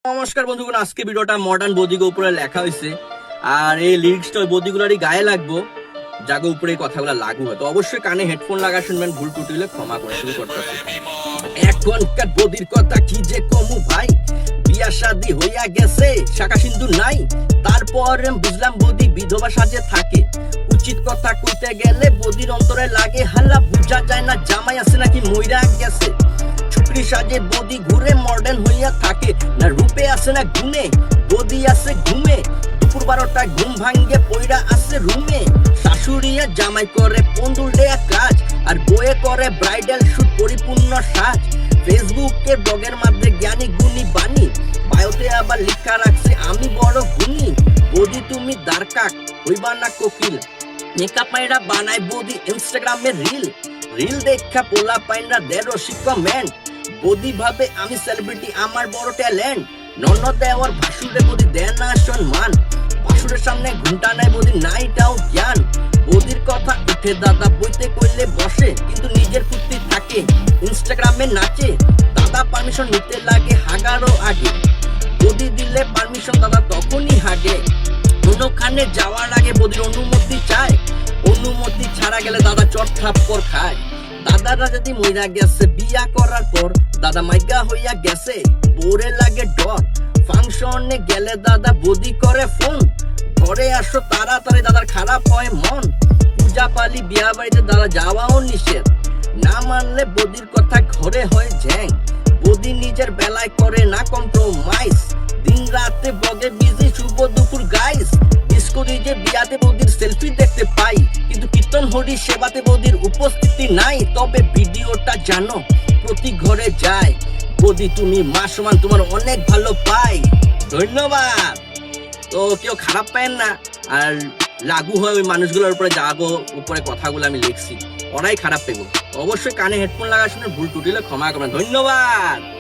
নমস্কার বন্ধুগণ, আজকে ভিডিওটা মডার্ন বদিগো উপরে লেখা হয়েছে আর এই লিরিক্সটা ওই বদিগুলারই গায়ে লাগবো যাগো উপরে এই কথাগুলো লাগু হয়। তো অবশ্যই কানে হেডফোন লাগা শুনবেন, ভুল টুটি হলে ক্ষমা করে শুরু করতেছি। এখনকার বদির কথা কি যে কমু ভাই, বিয়া শাদী হইয়া গেছে শাখা সিন্ধু নাই, তারপর বুঝলাম বদি বিধবা সাজে থাকে। উচিত কথা কইতে গেলে বদির অন্তরে লাগে হাল্লা, বুঝা যায় না জামাই আছে নাকি মইরা গেছে। ছুকরি সাজে বদি ঘুরে মডার্ন হইয়া থাকে, না রূপে আছে না গুণে, বদি আছে ঘুমে। দুপুর 12টায় ঘুম ভাঙ্গে পইরা আছে রুমে। শাশুড়িয়া জামাই করে পন্দুল দেয়া কাজ, আর বয়ে করে ব্রাইডাল শুট পরিপূর্ণ সাজ। ফেসবুকে ব্লগের মধ্যে জ্ঞানী গুণী বাণী, বায়োতে আবার লেখা রাখছে আমি বড় গুণী। বদি তুমি দারকাক হইবা না কোকিল, মেকআপ মাইরা বানায় বদি ইনস্টাগ্রামে রিল। রিল দেখা পোলা পাইনরা দেড় কমেন্ট, বদি ভাবে আমি সেলিব্রিটি আমার বড় ট্যালেন্ট। নন্ন দেওয়ার ভাসুরে বদি দেয় না সম্মান, ভাসুরের সামনে ঘুমটা নেয় বদি নাইটাও জ্ঞান। বদির কথা উঠে দাদা বইতে কইলে বসে, কিন্তু নিজের ফুর্তি থাকে ইনস্টাগ্রামে নাচে। দাদা পারমিশন নিতে লাগে হাগারও আগে, বদি দিলে পারমিশন দাদা তখনই হাগে। কোনোখানে যাওয়ার আগে বদির অনুমতি চায়, অনুমতি ছাড়া গেলে দাদা চট থাপ্পড় খায়। দাদারা যদি মইরা গেছে বিয়া করার পর, দাদা মাইগা হইয়া গেছে বোরে লাগে ডর। ফাংশনে গেলে দাদা বদি করে ফোন, ঘরে আসো তাড়াতাড়ি দাদার খারাপ হয় মন। পূজা পালি বিয়া বাড়িতে দাদা যাওয়াও নিষেধ, না মানলে বদির কথা ঘরে হয় ঝ্যাং। বদি নিজের বেলায় করে না কম্প্রোমাইজ, দিন রাতে ব্লগে বিজি শুভ দুপুর গাইস। ডিস্কো ডিজে বিয়াতে বদির সেলফি দেখতে পাই, কিন্তু কীর্তন হরি সেবাতে বদির উপস্থিতি নাই। তবে ভিডিওটা জানো প্রতি ঘরে যায়, বদি তুমি মা সমান তোমার অনেক ভালো পাই। ধন্যবাদ। তো কেউ খারাপ পায় না, আর লাগু হয় ওই মানুষগুলোর উপরে যাগো উপরে কথাগুলো আমি লিখছি, ওরাই খারাপ পেব। অবশ্যই কানে হেডফোন লাগা শুনে ভুল টুটিলে ক্ষমা করবেন। ধন্যবাদ।